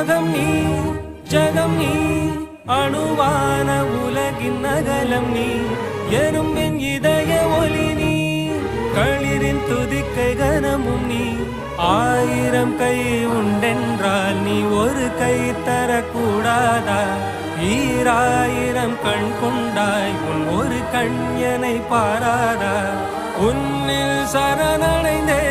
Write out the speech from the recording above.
யோகம் நீ ஜகம் நீ அணுவான உலகின் நகலம் நீ எறும்பின் இதய ஒளி நீ களிரின் துதிக்கை கனமும் நீ ஆயிரம் கை உண்டென்றால் நீ ஒரு கை தரக்கூடாதா ஈராயிரம் கண் கொண்டாய் உன் ஒரு கண் எனை பாராதா உன்னில் சரணடைந்தே